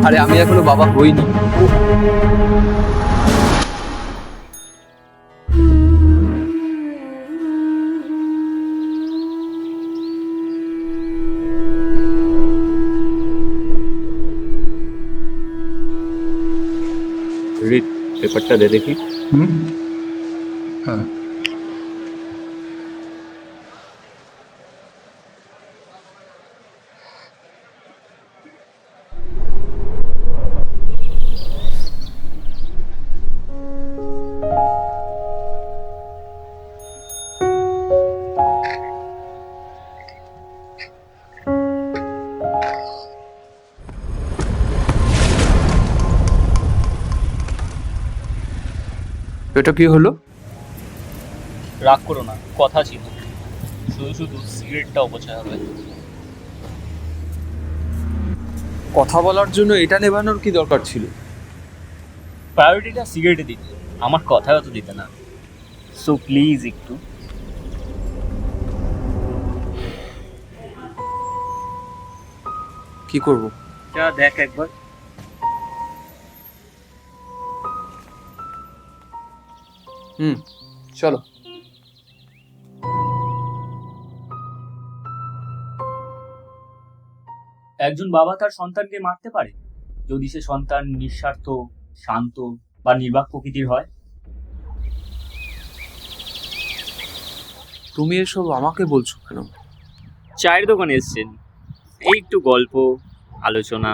আরে আমি এখনো বাবা হইনি। রিড, পেপারটা দে দেখি। হুম। হ্যাঁ। এটা কি হলো? রাগ করো না, কথা ছিল। শুধু শুধু সিগারেটটা অপচয় হবে। কথা বলার জন্য এটা নেভানোর কি দরকার ছিল? প্রায়োরিটিটা সিগারেটে দিতে, আমার কথাও তো দিতে না। সো প্লিজ একটু। কি করব? যা দেখ একবার। চলো। একজন বাবা তার সন্তানকে মারতে পারে যদি সে সন্তান নিঃস্বার্থ, শান্ত বা নির্বাক প্রকৃতির হয়। তুমি এসব আমাকে বলছো কেন? চায়ের দোকানে এসছেন, এই একটু গল্প আলোচনা।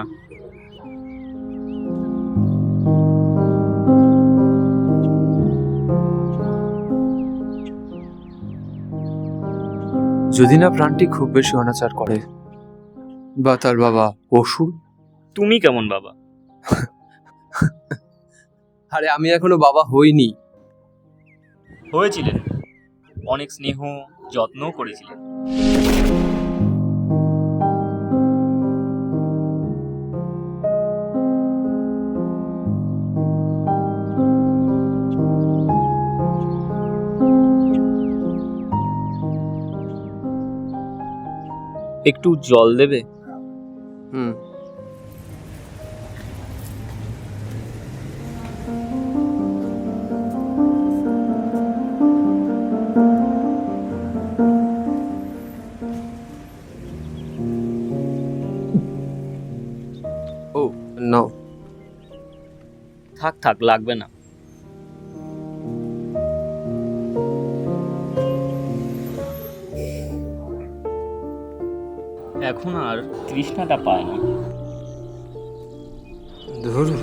যদি না প্রাণটি খুব বেশি অনাচার করে, বা তার বাবা অসুর। তুমি কেমন বাবা? আরে আমি এখনো বাবা হইনি। হয়েছিলেন, অনেক স্নেহ যত্নও করেছিলেন। একটু জল দেবে? হুম। ও নাও। থাক থাক, লাগবে না। এখন আর তৃষ্ণাটা পায় না। ধরুন।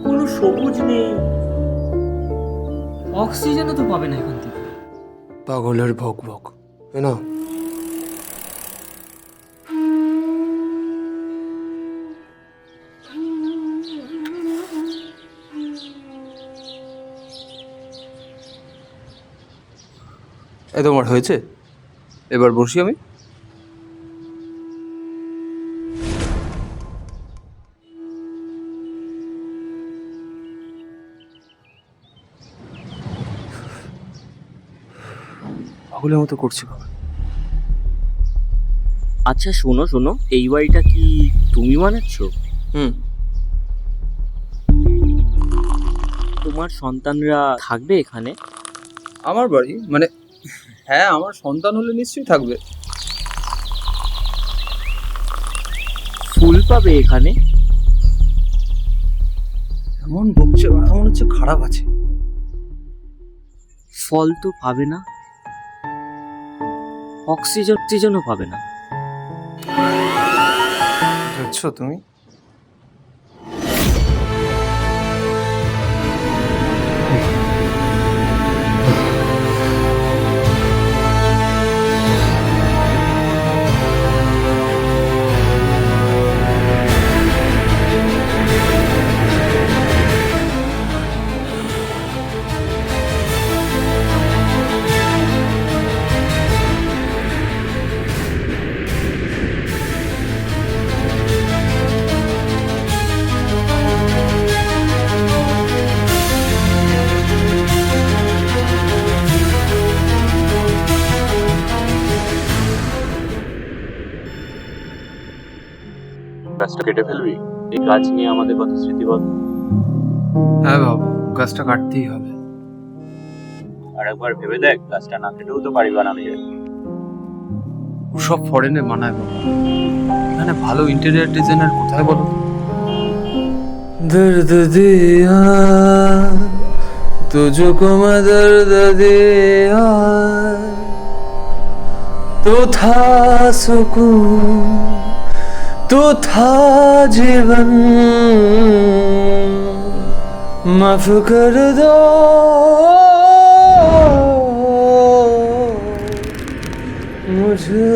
কোনো সবুজ নেই, অক্সিজেনও তো পাবে না এখান থেকে। পাগলের ভক ভক, না? এ তোমার হয়েছে? এবার বসি আমি। পাগলের মতো করছি বাবা। আচ্ছা শোনো শোনো, এই বাড়িটা কি তুমি বানাচ্ছ? হুম। তোমার সন্তানরা থাকবে এখানে? আমার বাড়ি মানে? হ্যাঁ, আমার সন্তান হলে নিশ্চয়ই থাকবে। ফুল পাবে এখানে? এমন বকছে, কথা মনে হচ্ছে খারাপ আছে। ফল তো পাবে না, অক্সিজেনও পাবে না। বুঝছো তুমি? গাছটা কেটে ফেলবি? এই গাছ নিয়ে আমাদের কত স্মৃতি বল। হ্যাঁ বাবু, গাছটা কাটতেই হবে। আর একবার ভেবে দেখ, গাছটা না কেটেও তো বাড়ি বানানো যায়। সব ফরেনে মানায় বাবা, এখানে ভালো ইন্টেরিয়ার ডিজাইনার কোথায় বলো তো? দর্দ দিয়া তুঝকো मैं दर्द दिया तो था सुकून तो था जीवन माफ कर दो मुझे